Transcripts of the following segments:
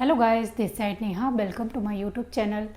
Hello guys, this side Neha. Welcome to my YouTube channel.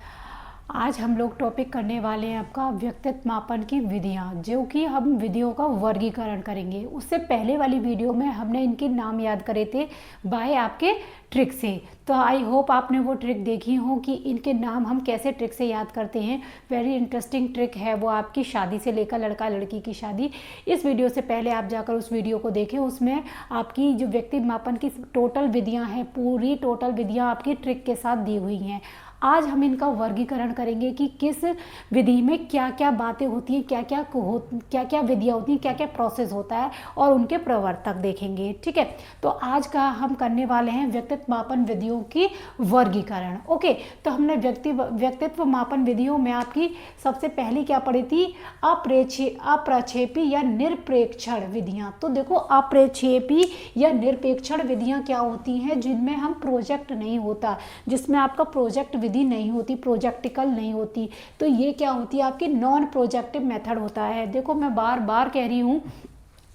आज हम लोग टॉपिक करने वाले हैं आपका व्यक्तित्व मापन की विधियां, जो कि हम विधियों का वर्गीकरण करेंगे। उससे पहले वाली वीडियो में हमने इनके नाम याद करे थे बाय आपके ट्रिक से। तो आई होप आपने वो ट्रिक देखी हो कि इनके नाम हम कैसे ट्रिक से याद करते हैं। वेरी इंटरेस्टिंग ट्रिक है वो, आपकी शादी से लेकर लड़का लड़की की शादी। इस वीडियो से पहले आप जाकर उस वीडियो को देखें, उसमें आपकी जो व्यक्तित्व मापन की टोटल विधियां हैं, पूरी टोटल विधियां आपकी ट्रिक के साथ दी हुई हैं। आज हम इनका वर्गीकरण करेंगे कि किस विधि में क्या क्या बातें होती हैं, क्या क्या विधियाँ होती हैं, क्या क्या प्रोसेस होता है, और उनके प्रवर्तक देखेंगे। ठीक है, तो आज का हम करने वाले हैं व्यक्तित्व मापन विधियों की वर्गीकरण। ओके, तो हमने व्यक्तित्व मापन विधियों में आपकी सबसे पहली क्या पढ़ी थी? अप्रक्षेपी या निरपेक्षण विधियाँ। तो देखो, अप्रक्षेपी या निरपेक्षण विधियाँ क्या होती हैं? जिनमें हम प्रोजेक्ट नहीं होता, जिसमें आपका प्रोजेक्ट विधि नहीं होती, प्रोजेक्टिकल नहीं होती। तो ये क्या होती है? आपकी नॉन प्रोजेक्टिव मेथड होता है। देखो, मैं बार बार कह रही हूँ,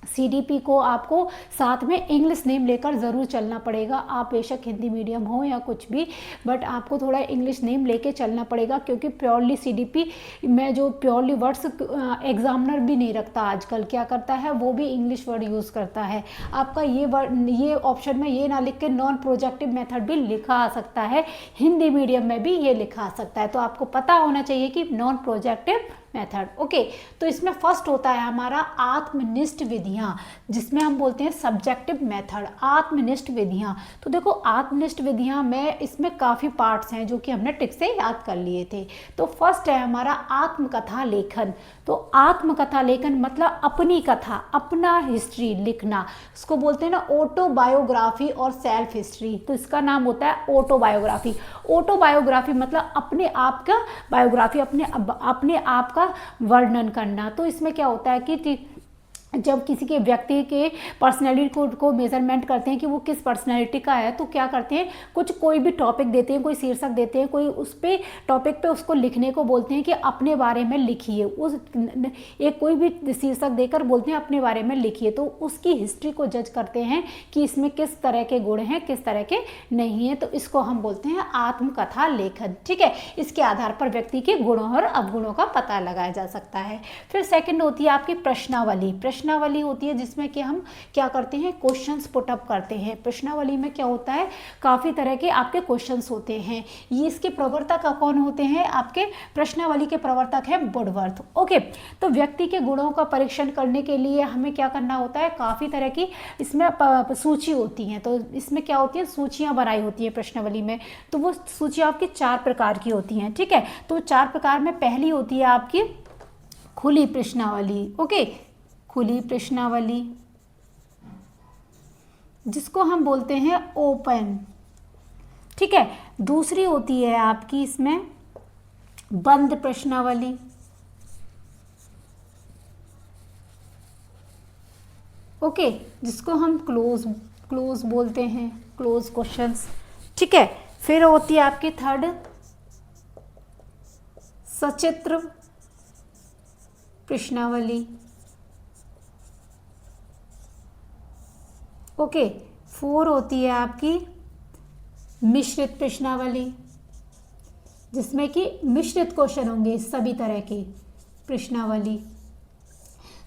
सीडीपी को आपको साथ में इंग्लिश नेम लेकर ज़रूर चलना पड़ेगा। आप बेशक हिंदी मीडियम हो या कुछ भी, बट आपको थोड़ा इंग्लिश नेम लेके चलना पड़ेगा, क्योंकि प्योरली सीडीपी में जो प्योरली वर्ड्स एग्जामिनर भी नहीं रखता। आजकल क्या करता है, वो भी इंग्लिश वर्ड यूज़ करता है। आपका ये वर्ड, ये ऑप्शन में ये ना लिख के नॉन प्रोजेक्टिव मेथड भी लिखा आ सकता है, हिंदी मीडियम में भी ये लिखा आ सकता है। तो आपको पता होना चाहिए कि नॉन प्रोजेक्टिव मेथड। ओके, तो इसमें फर्स्ट होता है हमारा आत्मनिष्ठ विधियां, जिसमें हम बोलते हैं सब्जेक्टिव मेथड, आत्मनिष्ठ विधियां। तो देखो, आत्मनिष्ठ विधियां में इसमें काफ़ी पार्ट्स हैं जो कि हमने ट्रिक से याद कर लिए थे। तो फर्स्ट है हमारा आत्मकथा लेखन। तो आत्मकथा लेखन मतलब अपनी कथा, अपना हिस्ट्री लिखना। इसको बोलते हैं ना ऑटोबायोग्राफी और सेल्फ हिस्ट्री। तो इसका नाम होता है ऑटोबायोग्राफी। ऑटोबायोग्राफी मतलब अपने आप का बायोग्राफी, अपने आप का वर्णन करना। तो इसमें क्या होता है कि जब किसी के व्यक्ति के पर्सनैलिटी को मेजरमेंट करते हैं कि वो किस पर्सनैलिटी का है, तो क्या करते हैं, कोई भी टॉपिक देते हैं, कोई शीर्षक देते हैं, कोई उस पे टॉपिक पे उसको लिखने को बोलते हैं कि अपने बारे में लिखिए। एक कोई भी शीर्षक देकर बोलते हैं अपने बारे में लिखिए। तो उसकी हिस्ट्री को जज करते हैं कि इसमें किस तरह के गुण हैं, किस तरह के नहीं हैं। तो इसको हम बोलते हैं आत्मकथा लेखन। ठीक है, इसके आधार पर व्यक्ति के गुणों और अवगुणों का पता लगाया जा सकता है। फिर सेकेंड होती है आपकी प्रश्नावली। प्रश्नावली होती है जिसमें कि हम क्या करते हैं, क्वेश्चंस पुट अप करते हैं। प्रश्नावली में क्या होता है, काफ़ी तरह के आपके क्वेश्चंस होते हैं। ये इसके प्रवर्तक कौन होते हैं? आपके प्रश्नावली के प्रवर्तक है वुडवर्थ। ओके, तो व्यक्ति के गुणों का परीक्षण करने के लिए हमें क्या करना होता है, काफ़ी तरह की इसमें सूची होती हैं। तो इसमें क्या होती है, सूचियाँ बनाई होती हैं प्रश्नावली में। तो वो सूचियाँ आपकी 4 प्रकार की होती हैं। ठीक है, तो 4 प्रकार में पहली होती है आपकी खुली प्रश्नावली। ओके, खुली प्रश्नावली, जिसको हम बोलते हैं ओपन। ठीक है, दूसरी होती है आपकी इसमें बंद प्रश्नावली। ओके, जिसको हम क्लोज बोलते हैं, क्लोज क्वेश्चंस। ठीक है, फिर होती है आपकी थर्ड सचित्र प्रश्नावली। ओके, 4 होती है आपकी मिश्रित प्रश्नावली, जिसमें कि मिश्रित क्वेश्चन होंगे सभी तरह के प्रश्नावली।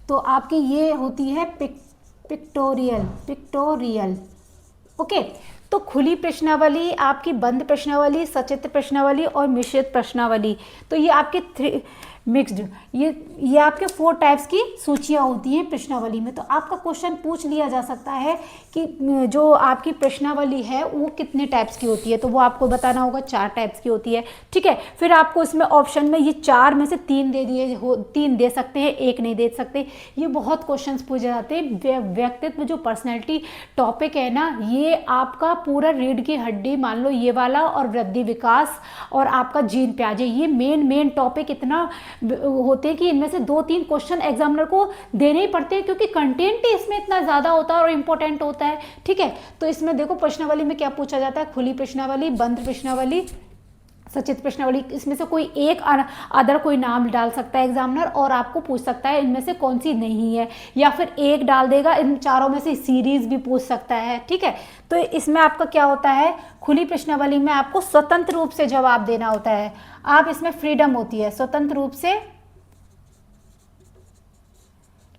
तो आपकी ये होती है पिक्टोरियल। ओके, तो खुली प्रश्नावली, आपकी बंद प्रश्नावली, सचित्र प्रश्नावली और मिश्रित प्रश्नावली। तो ये आपके मिक्स्ड, ये आपके 4 टाइप्स की सूचियाँ होती हैं प्रश्नावली में। तो आपका क्वेश्चन पूछ लिया जा सकता है कि जो आपकी प्रश्नावली है वो कितने टाइप्स की होती है, तो वो आपको बताना होगा 4 टाइप्स की होती है। ठीक है, फिर आपको इसमें ऑप्शन में ये 4 में से 3 दे सकते हैं, 1 नहीं दे सकते। ये बहुत क्वेश्चन पूछे जाते हैं। व्यक्तित्व जो पर्सनैलिटी टॉपिक है ना, ये आपका पूरा रीढ़ की हड्डी मान लो ये वाला, और वृद्धि विकास और आपका जीन प्याजे, ये मेन टॉपिक इतना होते हैं कि इनमें से 2-3 क्वेश्चन एग्जामिनर को देने ही पड़ते हैं, क्योंकि कंटेंट ही इसमें इतना ज़्यादा होता है और इम्पोर्टेंट होता है। ठीक है, तो इसमें देखो प्रश्नावली में क्या पूछा जाता है, खुली प्रश्नावली, बंद प्रश्नावली, सचित्र प्रश्नावली, इसमें से कोई एक अदर कोई नाम डाल सकता है एग्जामिनर और आपको पूछ सकता है इनमें से कौन सी नहीं है, या फिर एक डाल देगा, इन चारों में से सीरीज भी पूछ सकता है। ठीक है, तो इसमें आपका क्या होता है, खुली प्रश्नावली में आपको स्वतंत्र रूप से जवाब देना होता है। आप इसमें फ्रीडम होती है, स्वतंत्र रूप से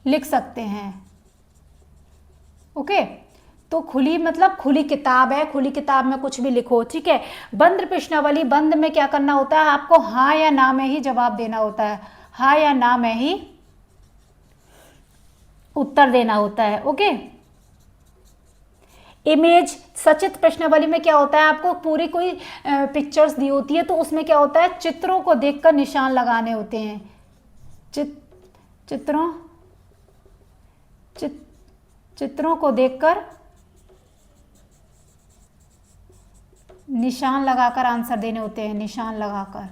लिख सकते हैं। ओके, तो खुली मतलब खुली किताब है, खुली किताब में कुछ भी लिखो। ठीक है, बंद प्रश्नावली, बंद में क्या करना होता है, आपको हाँ या ना में ही जवाब देना होता है, हाँ या ना में ही उत्तर देना होता है। ओके, इमेज सचित्र प्रश्नावली में क्या होता है, आपको पूरी कोई पिक्चर्स दी होती है, तो उसमें क्या होता है, चित्रों को देखकर निशान लगाने होते हैं। चित्रों को देखकर निशान लगाकर आंसर देने होते हैं, निशान लगाकर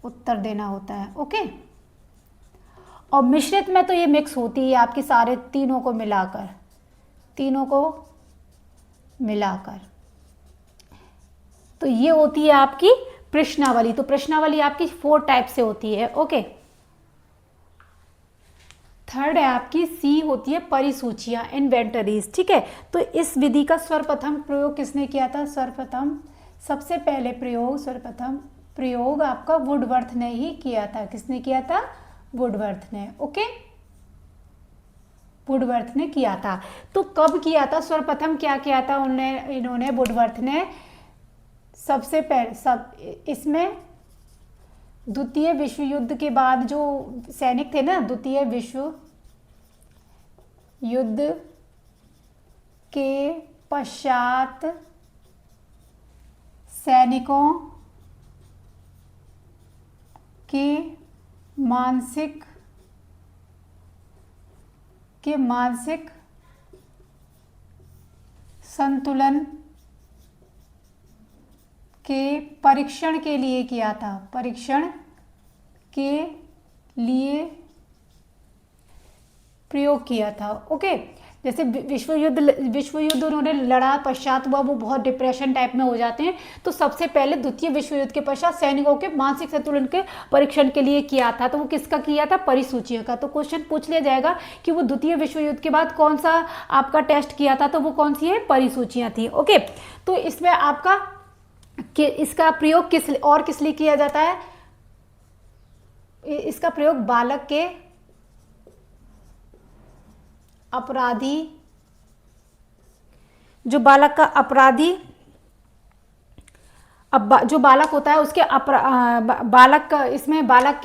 उत्तर देना होता है। ओके, और मिश्रित में तो ये मिक्स होती है आपकी सारे तीनों को मिलाकर, तो ये होती है आपकी प्रश्नावली। तो प्रश्नावली आपकी 4 टाइप से होती है। ओके, थर्ड है आपकी सी होती है परिसूचियां, इन्वेंटरीज। ठीक है, तो इस विधि का सर्वप्रथम प्रयोग किसने किया था, सबसे पहले प्रयोग आपका वुडवर्थ ने ही किया था। किसने किया था, वुडवर्थ ने। ओके, वुडवर्थ ने किया था। तो कब किया था, सर्वप्रथम क्या किया था इन्होंने वुडवर्थ ने, सबसे पहले इसमें द्वितीय विश्व युद्ध के बाद जो सैनिक थे ना, द्वितीय विश्व युद्ध के पश्चात सैनिकों के मानसिक संतुलन के परीक्षण के लिए किया था, परीक्षण के लिए प्रयोग किया था। ओके, जैसे विश्व युद्ध उन्होंने लड़ा, पश्चात हुआ, वो बहुत डिप्रेशन टाइप में हो जाते हैं, तो सबसे पहले द्वितीय विश्व युद्ध के पश्चात सैनिकों के मानसिक संतुलन के परीक्षण के लिए किया था। तो वो किसका किया था, परिसूचियों का। तो क्वेश्चन पूछ लिया जाएगा कि वो द्वितीय विश्व युद्ध के बाद कौन सा आपका टेस्ट किया था, तो वो कौन सी है, परिसूचियां थी। ओके, तो इसमें आपका कि इसका प्रयोग किस लिए किया जाता है, इसका प्रयोग बालक के अपराधी, जो बालक का अपराधी, अब जो बालक होता है उसके बालक का, इसमें बालक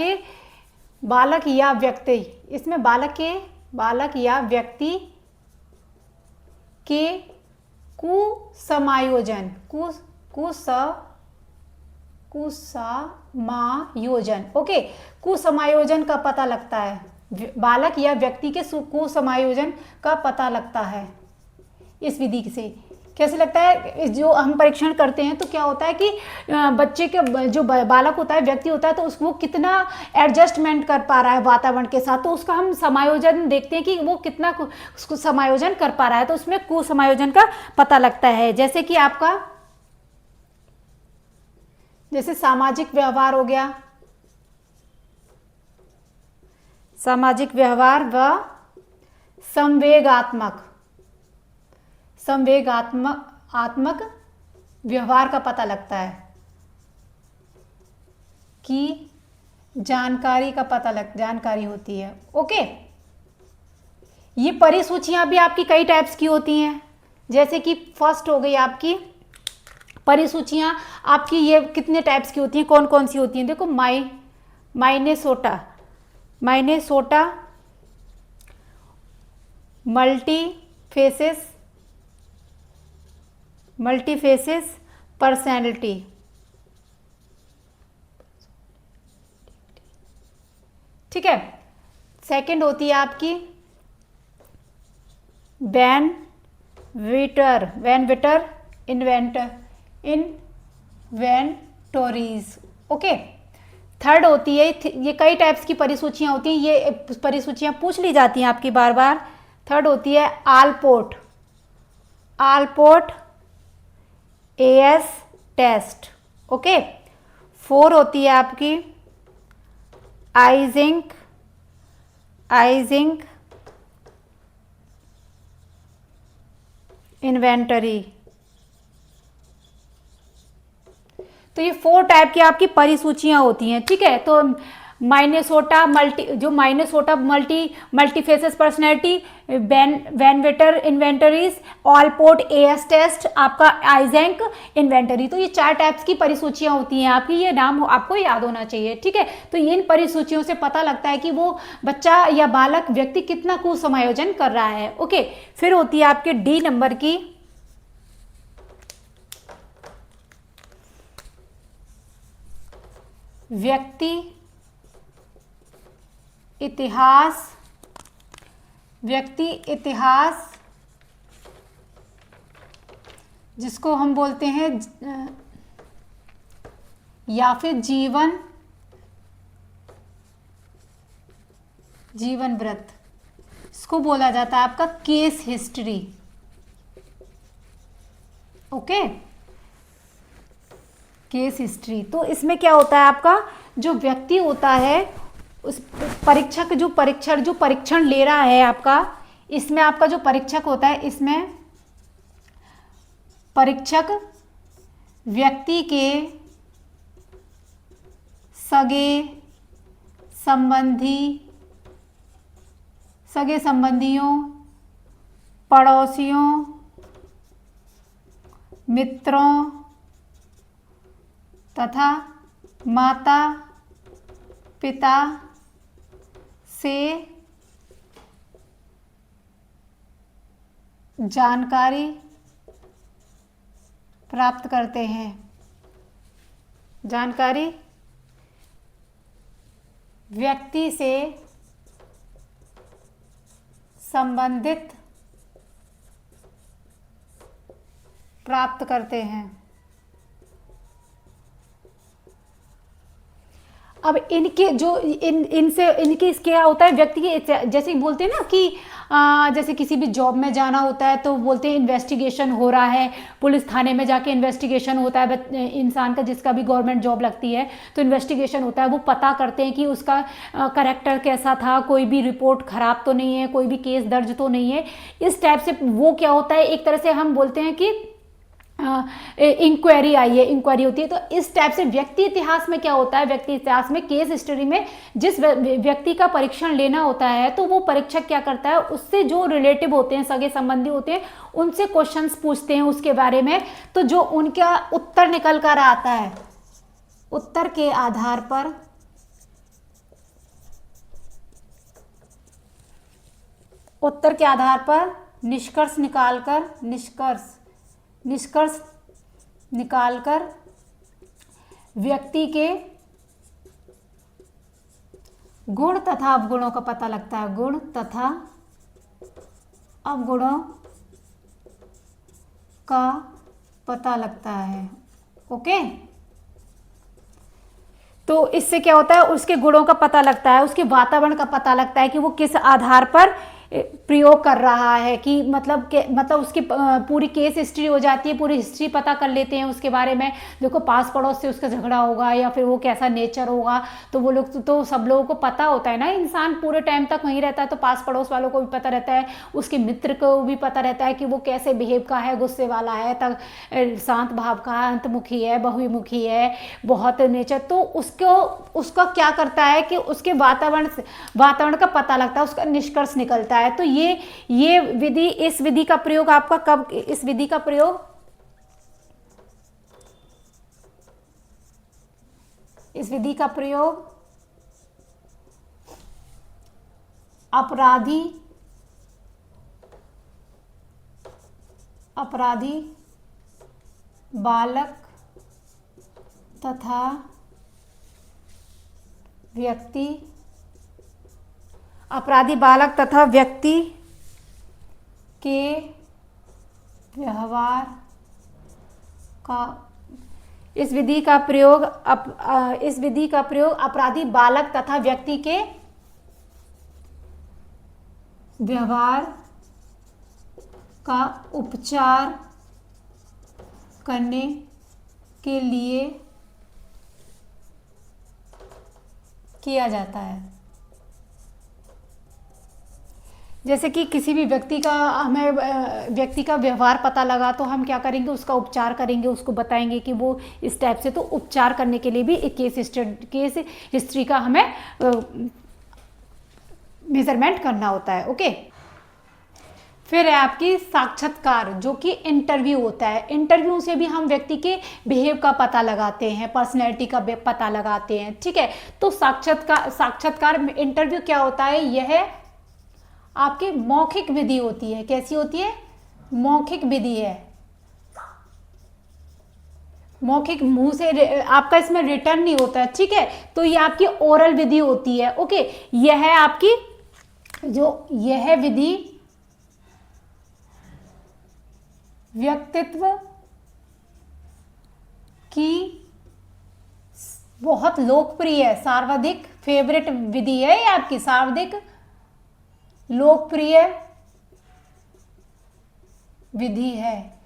या व्यक्ति, इसमें बालक या व्यक्ति के कुसमायोजन ओके, कुसमायोजन का पता लगता है, बालक या व्यक्ति के कुसमायोजन का पता लगता है इस विधि से। कैसे लगता है, जो हम परीक्षण करते हैं तो क्या होता है कि बच्चे के जो बालक होता है, व्यक्ति होता है, तो उसको कितना एडजस्टमेंट कर पा रहा है वातावरण के साथ, तो उसका हम समायोजन देखते हैं कि वो कितना उसको समायोजन कर पा रहा है, तो उसमें कुसमायोजन का पता लगता है। जैसे कि आपका जैसे सामाजिक व्यवहार हो गया, सामाजिक व्यवहार व संवेगात्मक व्यवहार का पता लगता है, कि जानकारी होती है। ओके, ये परिसूचियां भी आपकी कई टाइप्स की होती हैं। जैसे कि फर्स्ट हो गई आपकी परिसूचियां, आपकी ये कितने टाइप्स की होती हैं, कौन कौन सी होती हैं, देखो माइनेसोटा मल्टीफेसिस पर्सनैलिटी, ठीक है। सेकंड होती है आपकी वैन विटर इन्वेंटोरीज। ओके, थर्ड होती है, ये कई टाइप्स की परिसूचियां होती हैं, ये परिसूचियां पूछ ली जाती हैं आपकी बार बार। थर्ड होती है आलपोर्ट AS टेस्ट। ओके, 4 होती है आपकी आइजिंग इन्वेंटरी। तो ये 4 टाइप की आपकी परिसूचियां होती हैं, ठीक है। तो Minnesota multiphasic personality, Bernreuter inventories, Allport AS test, आपका आइजेंक इन्वेंटरी। तो ये 4 टाइप्स की परिसूचियां होती हैं आपकी, ये नाम आपको याद होना चाहिए, ठीक है। तो इन परिसूचियों से पता लगता है कि वो बच्चा या बालक व्यक्ति कितना कुसमायोजन कर रहा है। ओके, फिर होती है आपके डी नंबर की व्यक्ति इतिहास, जिसको हम बोलते हैं या फिर जीवन वृत्त, इसको बोला जाता है आपका case history. Okay, case history. तो इसमें क्या होता है, आपका जो व्यक्ति होता है, उस परीक्षक जो परीक्षण ले रहा है आपका, इसमें आपका जो परीक्षक होता है, इसमें परीक्षक व्यक्ति के सगे संबंधियों, पड़ोसियों, मित्रों तथा माता पिता से जानकारी प्राप्त करते हैं। जानकारी व्यक्ति से संबंधित प्राप्त करते हैं। अब इनके जो इनसे इनके क्या होता है, व्यक्ति के जैसे बोलते हैं ना कि जैसे किसी भी जॉब में जाना होता है तो बोलते हैं इन्वेस्टिगेशन हो रहा है, पुलिस थाने में जाके इन्वेस्टिगेशन होता है इंसान का, जिसका भी गवर्नमेंट जॉब लगती है तो इन्वेस्टिगेशन होता है, वो पता करते हैं कि उसका कैरेक्टर कैसा था, कोई भी रिपोर्ट खराब तो नहीं है, कोई भी केस दर्ज तो नहीं है। इस टाइप से वो क्या होता है, एक तरह से हम बोलते हैं कि इंक्वायरी आई है, इंक्वायरी होती है। तो इस टाइप से व्यक्ति इतिहास में क्या होता है, व्यक्ति इतिहास में केस हिस्ट्री में जिस व्यक्ति का परीक्षण लेना होता है तो वो परीक्षक क्या करता है, उससे जो रिलेटिव होते हैं, सगे संबंधी होते हैं, उनसे क्वेश्चंस पूछते हैं उसके बारे में। तो जो उनका उत्तर निकल कर आता है, उत्तर के आधार पर निष्कर्ष निकालकर व्यक्ति के गुण तथा अवगुणों का पता लगता है। गुण तथा अवगुणों का पता लगता है। ओके, तो इससे क्या होता है, उसके गुणों का पता लगता है, उसके वातावरण का पता लगता है कि वो किस आधार पर प्रयोग कर रहा है, कि मतलब उसकी पूरी केस हिस्ट्री हो जाती है, पूरी हिस्ट्री पता कर लेते हैं उसके बारे में। देखो पास पड़ोस से उसका झगड़ा होगा या फिर वो कैसा नेचर होगा, तो वो लोग तो सब लोगों को पता होता है ना, इंसान पूरे टाइम तक वहीं रहता है तो पास पड़ोस वालों को भी पता रहता है, उसके मित्र को भी पता रहता है कि वो कैसे बिहेव का है, गुस्से वाला है, तक शांत भाव का, अंतमुखी है, बहुमुखी है, बहुत नेचर। तो उसका क्या करता है कि उसके वातावरण का पता लगता है, उसका निष्कर्ष निकलता है। तो ये विधि, इस विधि का प्रयोग आपका कब, इस विधि का प्रयोग अपराधी बालक तथा व्यक्ति के व्यवहार का, इस विधि का प्रयोग अपराधी बालक तथा व्यक्ति के व्यवहार का उपचार करने के लिए किया जाता है। जैसे कि किसी भी व्यक्ति का हमें व्यक्ति का व्यवहार पता लगा तो हम क्या करेंगे, उसका उपचार करेंगे, उसको बताएंगे कि वो इस टाइप से। तो उपचार करने के लिए भी एक केस हिस्ट्री का हमें मेजरमेंट करना होता है। ओके, फिर है आपकी साक्षात्कार, जो कि इंटरव्यू होता है। इंटरव्यू से भी हम व्यक्ति के बिहेव का पता लगाते हैं, पर्सनैलिटी का पता लगाते हैं। ठीक है, तो साक्षात्कार में इंटरव्यू क्या होता है, यह आपकी मौखिक विधि होती है। कैसी होती है? मौखिक विधि है। मौखिक, मुंह से आपका इसमें रिटर्न नहीं होता है। ठीक है, तो ये आपकी ओरल विधि होती है। ओके, यह है आपकी यह विधि व्यक्तित्व की बहुत लोकप्रिय है, सर्वाधिक फेवरेट विधि है। ये आपकी सर्वाधिक लोकप्रिय विधि है।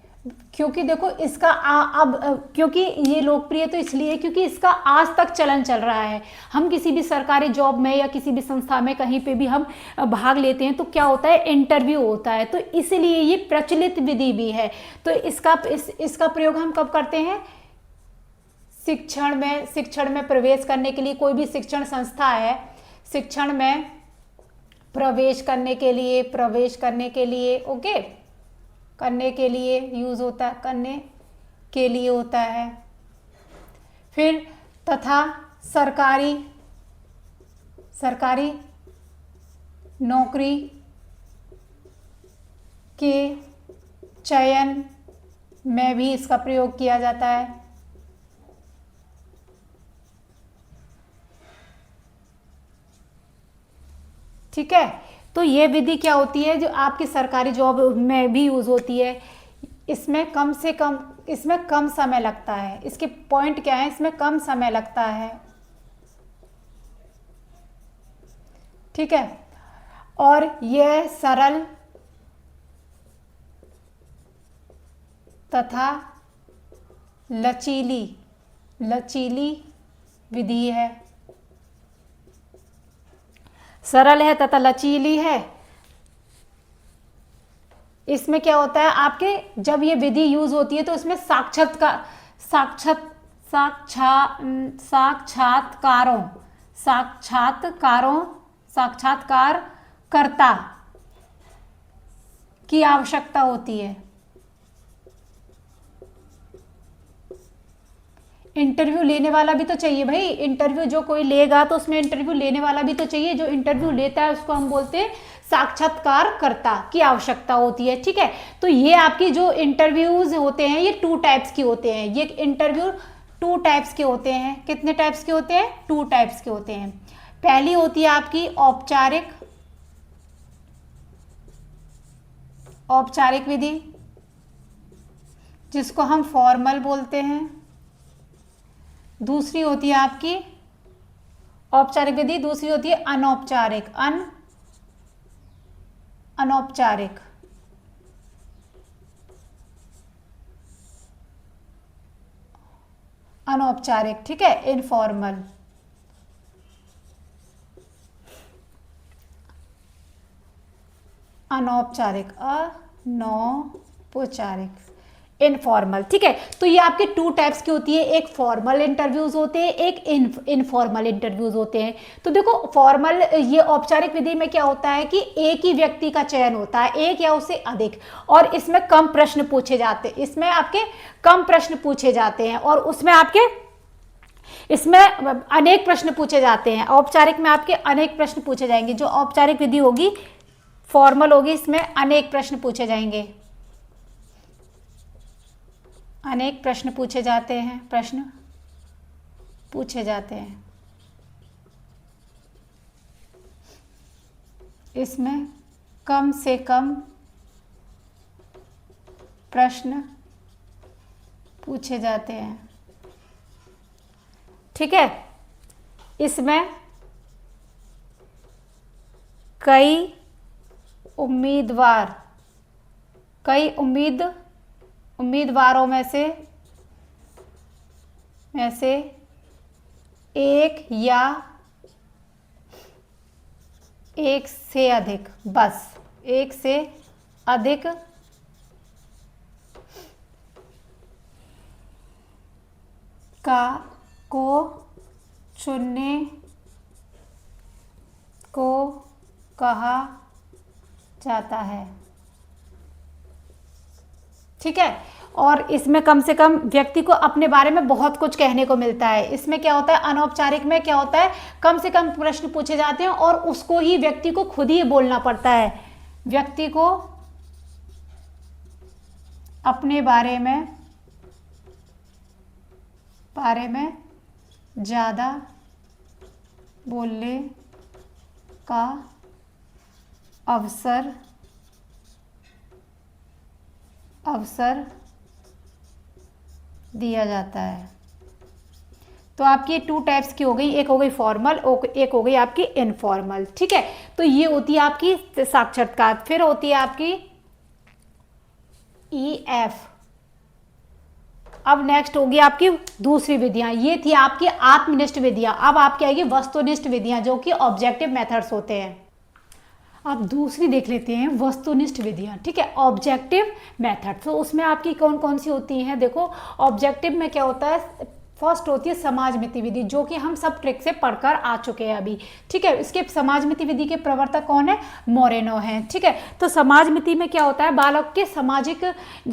क्योंकि देखो इसका क्योंकि ये लोकप्रिय तो इसलिए क्योंकि इसका आज तक चलन चल रहा है। हम किसी भी सरकारी जॉब में या किसी भी संस्था में कहीं पे भी हम भाग लेते हैं तो क्या होता है, इंटरव्यू होता है। तो इसलिए ये प्रचलित विधि भी है। तो इसका प्रयोग हम कब करते हैं? शिक्षण में प्रवेश करने के लिए। कोई भी शिक्षण संस्था है, शिक्षण में प्रवेश करने के लिए ओके, करने के लिए यूज होता है, करने के लिए होता है। फिर तथा सरकारी नौकरी के चयन में भी इसका प्रयोग किया जाता है। ठीक है, तो ये विधि क्या होती है, जो आपकी सरकारी जॉब में भी यूज होती है। इसमें कम समय लगता है। इसके पॉइंट क्या है, इसमें कम समय लगता है। ठीक है, और यह सरल तथा लचीली विधि है। सरल है तथा लचीली है। इसमें क्या होता है, आपके जब ये विधि यूज होती है तो इसमें साक्षात्कारकर्ता की आवश्यकता होती है। इंटरव्यू लेने वाला भी तो चाहिए भाई। इंटरव्यू जो कोई लेगा तो उसमें इंटरव्यू लेने वाला भी तो चाहिए। जो इंटरव्यू लेता है उसको हम बोलते हैं साक्षात्कारकर्ता की आवश्यकता होती है। ठीक है, तो ये आपकी जो इंटरव्यूज होते हैं ये 2 टाइप्स के होते हैं। ये इंटरव्यू 2 टाइप्स के होते हैं। कितने टाइप्स के होते हैं? 2 टाइप्स के होते हैं। पहली होती है आपकी औपचारिक विधि, जिसको हम फॉर्मल बोलते हैं। दूसरी होती है आपकी औपचारिक विधि, दूसरी होती है अनौपचारिक अनौपचारिक। ठीक है, इनफॉर्मल। अनौपचारिक इनफॉर्मल। ठीक है, तो ये आपके 2 टाइप्स की होती है। एक फॉर्मल इंटरव्यूज होते हैं, एक इनफॉर्मल इंटरव्यूज होते हैं। तो देखो फॉर्मल, ये औपचारिक विधि में क्या होता है कि एक ही व्यक्ति का चयन होता है, एक या उससे अधिक, और इसमें कम प्रश्न पूछे जाते हैं। इसमें आपके कम प्रश्न पूछे जाते हैं और उसमें आपके इसमें अनेक प्रश्न पूछे जाते हैं। औपचारिक में आपके अनेक प्रश्न पूछे जाएंगे। जो औपचारिक विधि होगी, फॉर्मल होगी, इसमें अनेक प्रश्न पूछे जाएंगे। अनेक प्रश्न पूछे जाते हैं। इसमें कम से कम प्रश्न पूछे जाते हैं। ठीक है, इसमें कई उम्मीदवारों में से में से एक या एक से अधिक, बस एक से अधिक का को चुनने को कहा जाता है। ठीक है, और इसमें कम से कम व्यक्ति को अपने बारे में बहुत कुछ कहने को मिलता है। इसमें क्या होता है, अनौपचारिक में क्या होता है, कम से कम प्रश्न पूछे जाते हैं और उसको ही व्यक्ति को खुद ही बोलना पड़ता है। व्यक्ति को अपने बारे में ज़्यादा बोलने का अवसर दिया जाता है। तो आपकी 2 टाइप्स की हो गई, एक हो गई फॉर्मल और एक हो गई आपकी इनफॉर्मल। ठीक है, तो ये होती है आपकी साक्षात्कार। फिर होती है आपकी EF। अब नेक्स्ट होगी आपकी दूसरी विधियां, ये थी आपकी आत्मनिष्ठ विधियां। अब आपकी आएगी वस्तुनिष्ठ विधियां, जो कि ऑब्जेक्टिव मेथड्स होते हैं। अब दूसरी देख लेते हैं वस्तुनिष्ठ विधियां। ठीक है, ऑब्जेक्टिव मेथड। तो उसमें आपकी कौन कौन सी होती हैं, देखो ऑब्जेक्टिव में क्या होता है, फर्स्ट होती है समाजमिति विधि, जो कि हम सब ट्रिक से पढ़कर आ चुके हैं अभी। ठीक है, इसके समाजमिति विधि के प्रवर्तक कौन है, मोरेनो हैं। ठीक है, तो समाजमिति में क्या होता है, बालक के सामाजिक,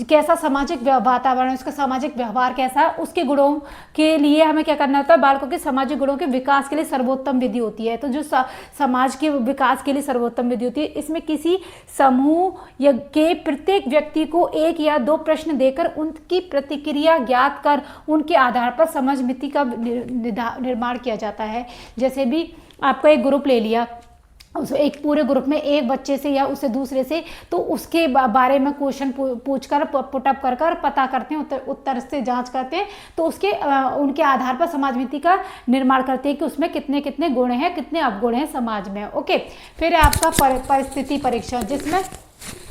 कैसा सामाजिक वातावरण, उसका सामाजिक व्यवहार कैसा है, उसके गुणों के लिए हमें क्या करना होता है, बालकों के सामाजिक गुणों के विकास के लिए सर्वोत्तम विधि होती है। तो जो समाज के विकास के लिए सर्वोत्तम विधि होती है, इसमें किसी समूह या के प्रत्येक व्यक्ति को 1 या 2 प्रश्न देकर उनकी प्रतिक्रिया ज्ञात कर उनके आधार पर समझमिति का निर्माण किया जाता है। जैसे भी आपका एक ग्रुप ले लिया, उस एक पूरे ग्रुप में एक बच्चे से या उससे दूसरे से, तो उसके बारे में क्वेश्चन पूछकर पुटअप कर पता करते हैं, उत्तर से जांच करते हैं, तो उसके उनके आधार पर समाजमिति का निर्माण करते हैं कि उसमें कितने कितने गुण हैं, कितने अवगुण हैं समाज में। ओके, फिर आपका परिस्थिति परीक्षण, जिसमें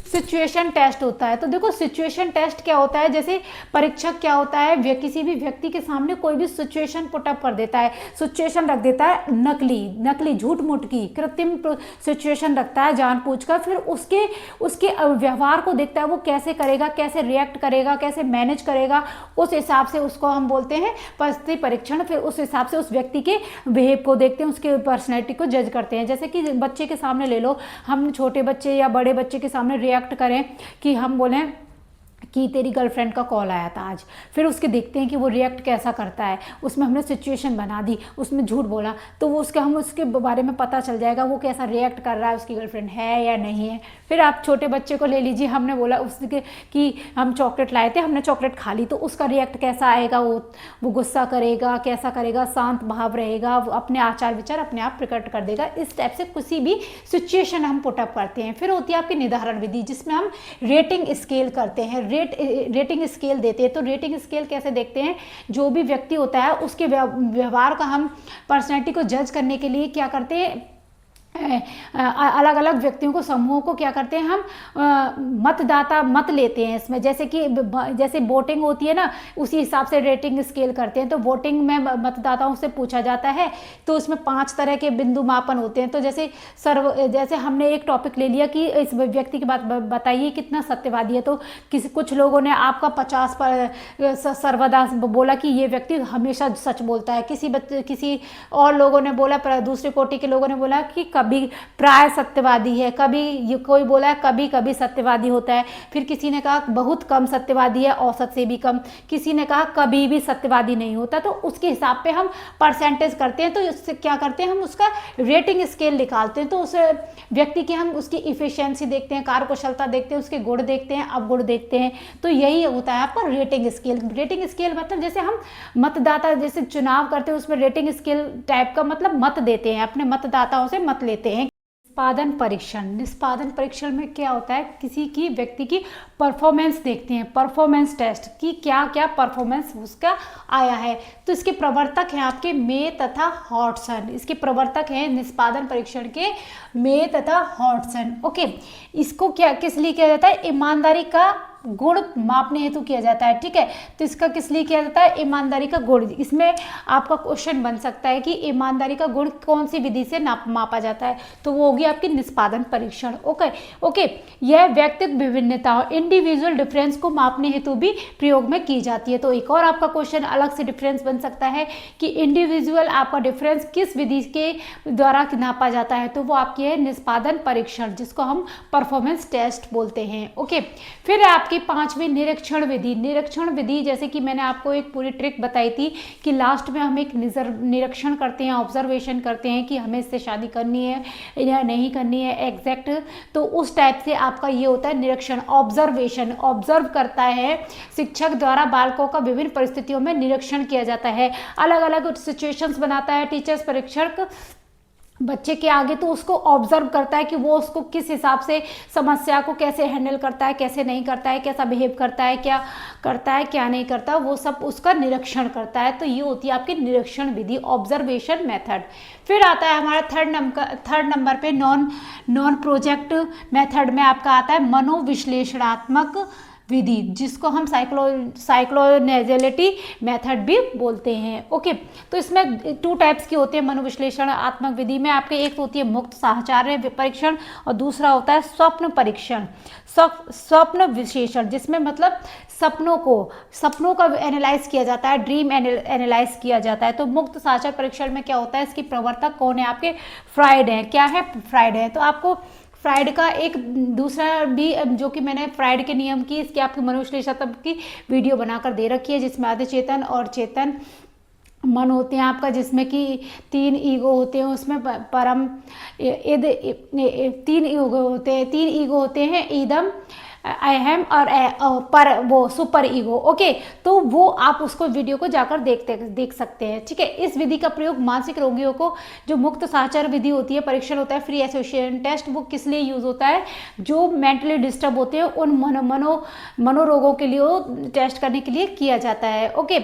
सिचुएशन टेस्ट होता है। तो देखो सिचुएशन टेस्ट क्या होता है, जैसे परीक्षक क्या होता है, किसी भी व्यक्ति के सामने कोई भी सिचुएशन पुटअप कर देता है, सिचुएशन रख देता है, नकली झूठ मूठ की कृत्रिम सिचुएशन रखता है जानबूझकर, फिर उसके व्यवहार को देखता है, वो कैसे करेगा, कैसे रिएक्ट करेगा, कैसे मैनेज करेगा, उस हिसाब से उसको हम बोलते हैं परिस्थिति परीक्षण। फिर उस हिसाब से उस व्यक्ति के बिहेव को देखते हैं, उसके पर्सनैलिटी को जज करते हैं। जैसे कि बच्चे के सामने ले लो, हम छोटे बच्चे या बड़े बच्चे के सामने रिएक्ट करें कि हम बोलें कि तेरी गर्लफ्रेंड का कॉल आया था आज, फिर उसके देखते हैं कि वो रिएक्ट कैसा करता है। उसमें हमने सिचुएशन बना दी, उसमें झूठ बोला, तो वो हम उसके बारे में पता चल जाएगा वो कैसा रिएक्ट कर रहा है, उसकी गर्लफ्रेंड है या नहीं है। फिर आप छोटे बच्चे को ले लीजिए, हमने बोला उसके कि हम चॉकलेट लाए थे, हमने चॉकलेट खा ली, तो उसका रिएक्ट कैसा आएगा, वो गुस्सा करेगा, कैसा करेगा, शांत भाव रहेगा, वो अपने आचार विचार अपने आप प्रकट कर देगा। इस टाइप से किसी भी सिचुएशन हम पुटअप करते हैं। फिर होती है आपकी निर्धारण विधि, जिसमें हम रेटिंग स्केल करते हैं, रेटिंग स्केल देते हैं। तो रेटिंग स्केल कैसे देखते हैं, जो भी व्यक्ति होता है उसके व्यवहार का हम पर्सनैलिटी को जज करने के लिए क्या करते हैं, अलग अलग व्यक्तियों को, समूहों को क्या करते हैं हम, मतदाता मत लेते हैं इसमें। जैसे वोटिंग होती है ना, उसी हिसाब से रेटिंग स्केल करते हैं। तो वोटिंग में मतदाताओं से पूछा जाता है, तो उसमें 5 तरह के बिंदु मापन होते हैं। तो जैसे हमने एक टॉपिक ले लिया कि इस व्यक्ति की बात बताइए कितना सत्यवादी है, तो कुछ लोगों ने आपका 50 पर सर्वदा बोला कि ये व्यक्ति हमेशा सच बोलता है, किसी और लोगों ने बोला, दूसरे कोटि के लोगों ने बोला कि कभी प्राय सत्यवादी है, कभी कोई बोला है कभी कभी सत्यवादी होता है। फिर किसी ने कहा बहुत कम सत्यवादी है, औसत से भी कम। किसी ने कहा कभी भी सत्यवादी नहीं होता। तो उसके हिसाब पे हम परसेंटेज करते हैं। तो इससे क्या करते हैं, हम उसका रेटिंग स्केल निकालते हैं। तो उस व्यक्ति की हम उसकी इफिशियंसी देखते हैं, कार्यकुशलता देखते हैं, उसके गुण देखते हैं, अवगुण देखते हैं। तो यही होता है आपका रेटिंग स्केल। रेटिंग स्केल मतलब जैसे हम मतदाता जैसे चुनाव करते हैं, उसमें रेटिंग स्केल टाइप का मतलब मत देते हैं, अपने मतदाताओं से मत लेते हैं। निष्पादन परीक्षण, निष्पादन परीक्षण में क्या होता है, किसी की व्यक्ति की परफॉर्मेंस देखते हैं, परफॉर्मेंस टेस्ट की क्या क्या परफॉर्मेंस उसका आया है। तो इसके प्रवर्तक हैं आपके मे तथा हॉटसन। इसके प्रवर्तक हैं निष्पादन परीक्षण के मे तथा हॉटसन। ओके, इसको क्या किस लिए किया जाता है, ईमानदारी का गुण मापने हेतु किया जाता है, ठीक है। तो इसका किस लिए किया जाता है, ईमानदारी का गुण। इसमें आपका क्वेश्चन बन सकता है कि ईमानदारी का गुण कौन सी विधि से मापा जाता है, तो वो होगी आपकी निष्पादन परीक्षण। ओके, यह व्यक्तिगत विभिन्नताओं इंडिविजुअल डिफरेंस को मापने हेतु भी प्रयोग में की जाती है। तो एक और आपका क्वेश्चन अलग से डिफरेंस बन सकता है कि इंडिविजुअल आपका डिफरेंस किस विधि के द्वारा नापा जाता है, तो वो आपकी है निष्पादन परीक्षण, जिसको हम परफॉर्मेंस टेस्ट बोलते हैं। ओके, फिर आपकी पांचवी निरीक्षण विधि। निरीक्षण विधि जैसे कि मैंने आपको एक पूरी ट्रिक बताई थी कि लास्ट में हम एक निरीक्षण करते हैं, ऑब्जर्वेशन करते हैं कि हमें इससे शादी करनी है या नहीं करनी है एग्जैक्ट, तो उस टाइप से आपका ये होता है निरीक्षण। ऑब्जर्वेशन, ऑब्जर्व करता है शिक्षक द्वारा बालकों का विभिन्न परिस्थितियों में निरीक्षण किया जाता है, अलग अलग सिचुएशंस बनाता है टीचर्स परीक्षक बच्चे के आगे, तो उसको ऑब्जर्व करता है कि वो उसको किस हिसाब से समस्या को कैसे हैंडल करता है, कैसे नहीं करता है, कैसा बिहेव करता है, क्या करता है क्या नहीं करता, वो सब उसका निरीक्षण करता है। तो ये होती है आपकी निरीक्षण विधि, ऑब्जर्वेशन मेथड। फिर आता है हमारा थर्ड नंबर पे नॉन प्रोजेक्ट मेथड में आपका आता है मनोविश्लेषणात्मक विधि, जिसको हम साइक्लोनेजेलिटी मेथड भी बोलते हैं। ओके, तो इसमें 2 टाइप्स की होती है मनोविश्लेषणात्मक विधि में। आपके एक तो होती है मुक्त साहचर्य परीक्षण और दूसरा होता है स्वप्न परीक्षण, स्वप्न विश्लेषण, जिसमें मतलब सपनों का एनालाइज किया जाता है, ड्रीम एनालाइज किया जाता है। तो मुक्त साहचर्य परीक्षण में क्या होता है, इसकी प्रवर्तक कौन है, आपके फ्राइड है। क्या है, फ्राइड है। तो आपको फ्राइड का एक दूसरा भी, जो कि मैंने फ्राइड के नियम की इसकी आपकी मनोविश्लेषण की वीडियो बनाकर दे रखी है, जिसमें आधे चेतन और चेतन मन होते हैं आपका, जिसमें कि 3 ईगो होते हैं, उसमें परम 3 ईगो होते हैं, ईदम, अहम और पर वो सुपर ईगो। ओके, तो वो आप उसको वीडियो को जाकर देख सकते हैं, ठीक है। इस विधि का प्रयोग मानसिक रोगियों को, जो मुक्त साहचर्य विधि होती है, परीक्षण होता है, फ्री एसोसिएशन टेस्ट, वो किस लिए यूज होता है, जो मेंटली डिस्टर्ब होते हैं उन मनोरोगों के लिए वो टेस्ट करने के लिए किया जाता है। ओके,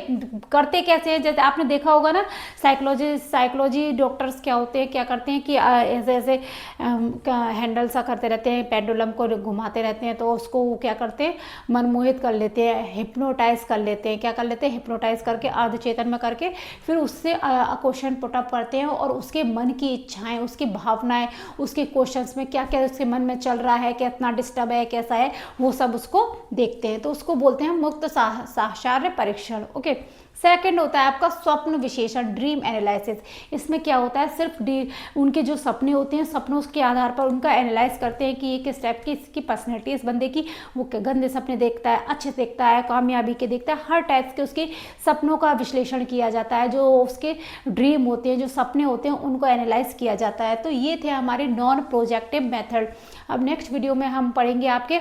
करते कैसे हैं, जैसे आपने देखा होगा ना, साइकोलॉजी डॉक्टर्स क्या होते हैं, क्या करते हैं कि ऐसे हैंडल सा करते रहते हैं, पेंडुलम को घुमाते रहते हैं, तो उसको वो क्या करते हैं, मनमोहित कर लेते हैं, हिप्नोटाइज कर लेते हैं। क्या कर लेते हैं, हिप्नोटाइज करके अर्धचेतन में करके फिर उससे क्वेश्चन पुट अप करते हैं, और उसके मन की इच्छाएं, उसकी भावनाएं, उसके क्वेश्चंस में क्या क्या उसके मन में चल रहा है, कितना डिस्टर्ब है, कैसा है, वो सब उसको देखते हैं। तो उसको बोलते हैं मुक्त साहचर्य परीक्षण। ओके, सेकंड होता है आपका स्वप्न विश्लेषण, ड्रीम एनालिसिस। इसमें क्या होता है, सिर्फ उनके जो सपने होते हैं, सपनों के आधार पर उनका एनालाइज करते हैं कि ये किस टाइप की इसकी पर्सनैलिटी, इस बंदे की, वो गंदे सपने देखता है, अच्छे से देखता है, कामयाबी के देखता है, हर टाइप के उसके सपनों का विश्लेषण किया जाता है। जो उसके ड्रीम होते हैं, जो सपने होते हैं, उनको एनालाइज किया जाता है। तो ये थे हमारे नॉन प्रोजेक्टिव मेथड। अब नेक्स्ट वीडियो में हम पढ़ेंगे आपके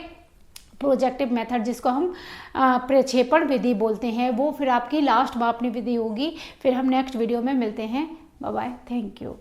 प्रोजेक्टिव मेथड, जिसको हम प्रक्षेपण विधि बोलते हैं, वो फिर आपकी लास्ट मापनी विधि होगी। फिर हम नेक्स्ट वीडियो में मिलते हैं। Bye bye, thank you.